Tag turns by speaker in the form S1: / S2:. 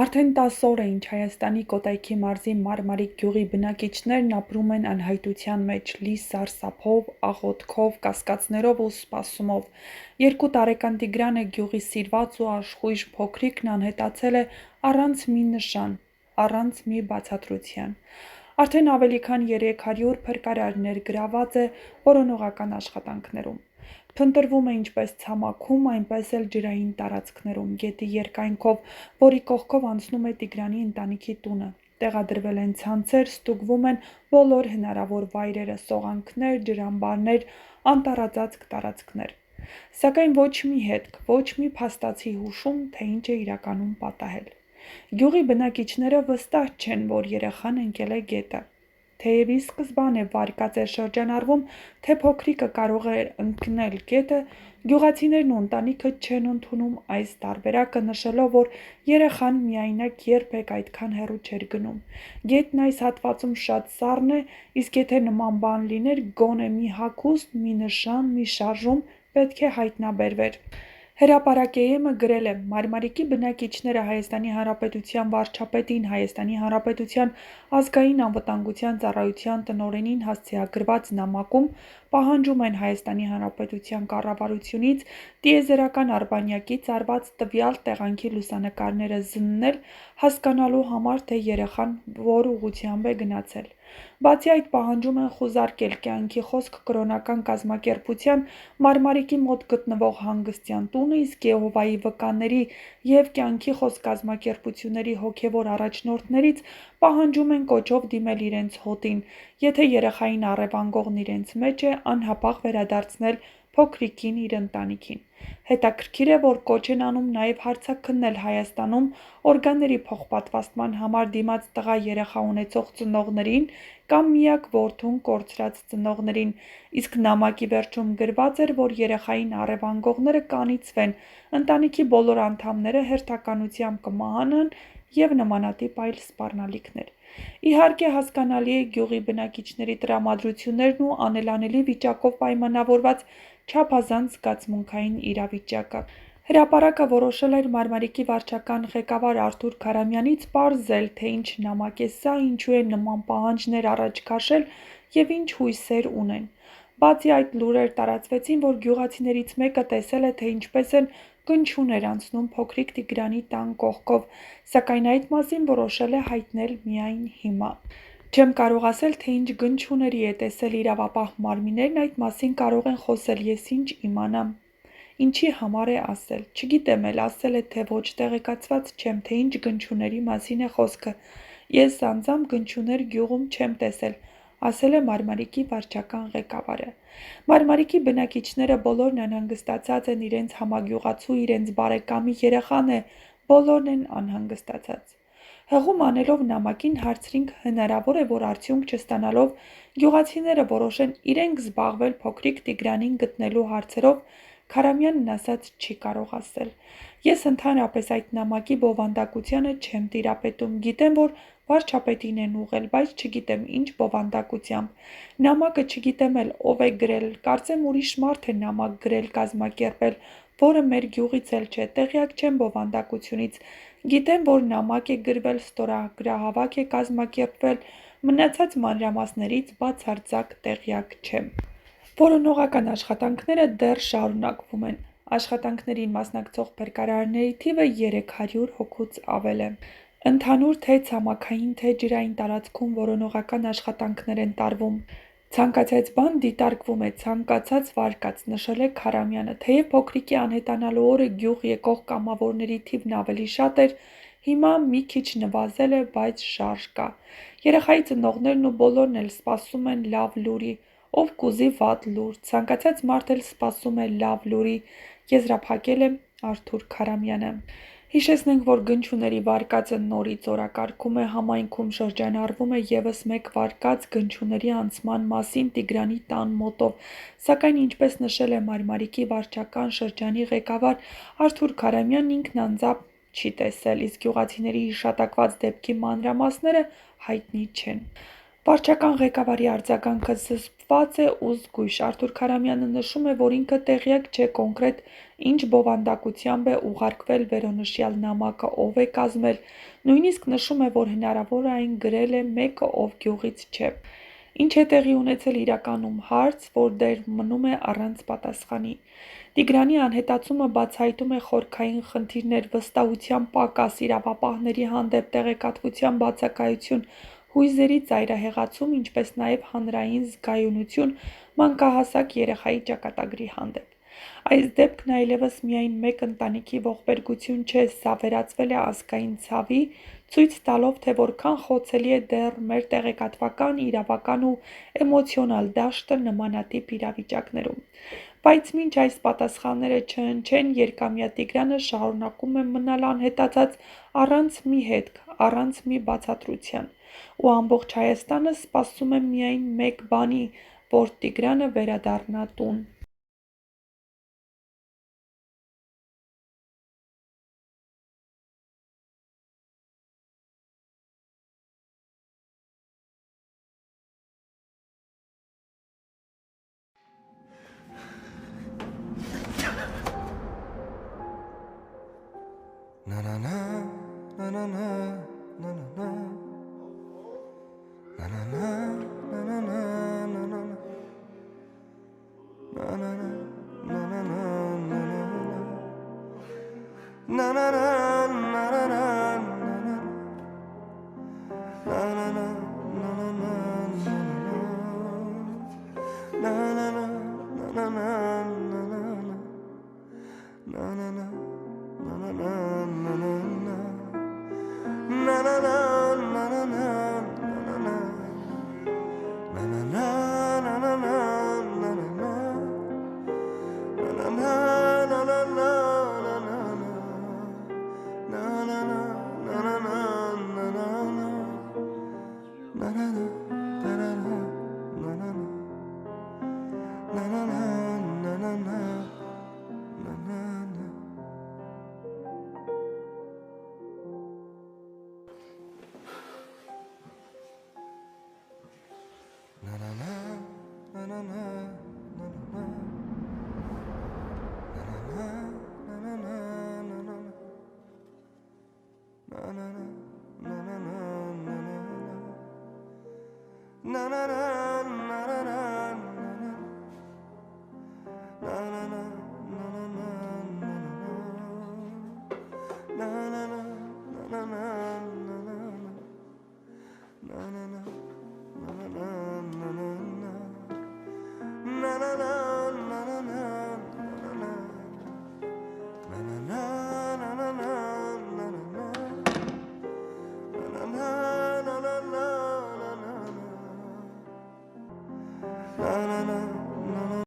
S1: Արդեն 10 օր է, ինչ Հայաստանի Կոտայքի մարզի Մարմարիկ գյուղի բնակիչներն ապրում են անհայտության մեջ՝ լի սարսափով, աղոթքով, կասկածներով ու սպասումով։ 2 տարեկան Տիգրանը գյուղի սիրված ու աշխույժ փոքրիկն անհետացել է առանց մի նշան, առանց մի բացատրության։ Արդեն ավելի քան 300 փրկարարներ գրաված է որոնողական աշխատանքներում։ Փնտրվում է ինչպես ցամաքում, այնպես էլ ջրային տարածքներում, գետի երկայնքով, որի կողքով անցնում է Տիգրանի ընտանիքի տունը։ Տեղադրվել են ցանցեր, ստուգվում են բոլոր հնարավոր վայրերը՝ սողանքներ, ջրամբարներ, անտառածածկ տարածքներ։ Սակայն ոչ մի հետք, ոչ մի փաստացի հուշում, թե ինչ է իրականում պատահել։ Գյուղի բնակիչները վստահ չեն, որ երեխան ընկել է գետը։ Թեև ի սկզբանե վարկած էր շրջանառվում, թե փոքրիկը կարող է ընկնել գետը, գյուղացիներն ու ընտանիքը չեն ընդունում այս տարբերակը, նշելով, որ երեխան միայնակ երբեք այդքան հեռու չէր գնում։ Գետն այս հատվածում շատ սառն է, իսկ եթե նման բան լիներ, գոնե մի հագուստ, մի նշան, մի շարժում պետք է հայտնաբերվեր։ Հրապարակ-ԵՄ գրել է. Մարմարիկի բնակիչները Հայաստանի Հանրապետության վարչապետին, Հայաստանի Հանրապետության ազգային անվտանգության ծառայության տնօրենին հասցեագրված նամակում պահանջում են Հայաստանի Հանրապետության կառավարությունից տիեզերական արբանյակից արված տվյալ տեղանքի լուսանկարները զննել, հասկանալու համար, թե երեխան որ ուղղությամբ է գնացել։ Բացի այդ, պահանջում են խուզարկել կյանքի խոսք կրոնական կազմակերպության Մարմարիկի մոտ գտնվող հանգստյան տունը, իսկ Եհովայի վկաների և կյանքի խոսք կազմակերպությունների հոգևոր առաջնորդներից պահանջում են կոչով դիմել իրենց հոտին, եթե երեխային առևանգողն իրենց մեջ է, անհապաղ վերադարձնել փոքրիկին իր ընտանիքին։ Հետաքրքիր է, որ կոչ են անում նաև հարցաքննել Հայաստանում օրգանների փոխպատվաստման համար դիմաց տղա երեխա ունեցող ծնողներին կամ միակ որդուն կորցրած ծնողներին, իսկ նամակի վերջում գրված էր, որ երեխային առևանգողները կանիծվեն, ընտանիքի բոլոր անդամները հերթականությամբ կմահանան և նմանատիպ այլ սպառնալիքներ։ Իհարկե, հասկանալի է գյուղի բնակիչների տրամադրություններն ու անելանելի վիճակով պայմանավորված չափազանց զգացմունքային իրավիճակը։ Հրապարակը որոշել էր Մարմարիկի վարչական ղեկավար Արթուր Քարամյանից պարզել, թե ինչ նամակ է սա, ինչու է նման պահանջներ առաջ քաշել և ինչ հույսեր ունեն։ Բացի այդ, լուրեր տարածվեցին, որ գյուղացիներից մեկը տեսել է, թե ինչպես են գնչուներ անցնում փոքրիկ Տիգրանի տան կողքով, սակայն այդ մասին որոշել է հայտնել միայն հիմա։ Չեմ կարող ասել, թե ինչ գնչուների է տեսել իրավապահ մարմիններն, այդ մասին կարող են խոսել, ես ինչ իմանամ։ Ինչի համար է ասել։ Չգիտեմ էլ, ասել է, թե ոչ, տեղեկացված չեմ, թե ինչ գնչուների մասին է խոսքը։ Ես անձամբ գնչուներ գյուղում չեմ տեսել, ասել է Մարմարիկի վարչական ղեկավարը։ Մարմարիկի բնակիչները բոլորն անհանգստացած են, իրենց համագյուղացու, իրենց բարեկամի երեխան է, բոլորն են անհանգստացած։ Հղում անելով նամակին հարցրինք, հնարավոր է, որ արդյունք չստանալով գյուղացիները որոշեն իրենք զբաղվել փոքրիկ Տիգրանին գտնելու հարցերով, Քարամյանն ասաց չի կարող ասել։ Ես ընդհանրապես այդ նամակի բովանդակությանը չեմ տիրապետում, գիտեմ, որ վարչապետին են ուղղել, բայց չգիտեմ ինչ բովանդակությամբ։ Նամակը չգիտեմ էլ ով է գրել, կարծեմ ուրիշ մարդ է նամակ գրել, կազմակերպել, որը մեր գյուղից էլ չէ, տեղյակ չեմ բովանդակությունից։ Գիտեմ, որ նամակ է գրվել, ստորագրահավաք է կազմակերպվել, մնացած մանրամասներից բացարձակ տեղյակ չեմ։ Որոնողական աշխատանքները դեռ շարունակվում են։ Աշխատանքներին մասնակցող փրկարարների թիվը 300 հոգուց ավել է։ Ընդհանուր թե ցամաքային, թե ջրային տարածքում որոնողական աշխատանքներ են տարվում։ Ցանկացած բան դիտարկվում է, ցանկացած վարկած, նշել է Քարամյանը։ Թեև փոքրիկի անհետանալու օրը գյուղ եկող կամավորների թիվն ավելի շատ էր, հիմա մի քիչ նվազել է, բայց շարժ կա։ Երեխայի ծնողներն ու բոլորն էլ սպասում են լավ լուրի, ով կուզի վատ լուր, ցանկացած մարդ էլ սպասում է լավ լուրի, եզրափակել է Արթուր Քարամյանը։ Հիշեցնենք, որ գնչուների վարկածը նորից օրակարգում է, համայնքում շրջանառվում է ևս մեկ վարկած գնչուների անցման մասին Տիգրանի տան մոտով, սակայն ինչպես նշել է Մարմարիկի վարչական շրջանի ղեկավար Արթուր Քարամյանն, ինքն անձամբ չի տեսել, իսկ գյուղացիների հիշատակված դեպքի մանրամասները հայտնի չեն։ Վարչական ղեկավարի արձագանքը զսպված բաց է ու զգույշ։ Արթուր Քարամյանը նշում է, որ ինքը տեղյակ չէ կոնկրետ ինչ բովանդակությամբ է ուղարկվել վերոնշյալ նամակը, ով է կազմել, նույնիսկ նշում է, որ հնարավոր է այն գրել է մեկը, ով գյուղից չէ։ Ինչ է տեղի ունեցել իրականում, հարց, որ դեռ մնում է առանց պատասխանի։ Տիգրանի անհետացումը բացահայտում է խորքային խնդիրներ, վստահության պակաս, իրավապահների հանդեպ տեղեկատվության բացակայություն, հույզերի ծայրահեղացում, ինչպես նաև հանրային զգայունություն մանկահասակ երեխայի ճակատագրի հանդեպ։ Այս դեպքն այլևս միայն մեկ ընտանիքի ողբերգություն չէ, սա վերածվել է ազգային ցավի, ցույց տալով, թե որքան խոցելի է դեռ մեր տեղեկատվական, իրավական ու էմոցիոնալ դաշտը նմանատիպ իրավիճակներում։ Բայց մինչ այս պատասխանները չհնչեն, երկամյա Տիգրանը շարունակում է մնալ անհետացած առանց մի հետք, առանց մի բացատրության։ Ու ամբողջ Հայաստանը սպասում է միայն մեկ բանի, որ Տիգրանը վերադառնա տուն։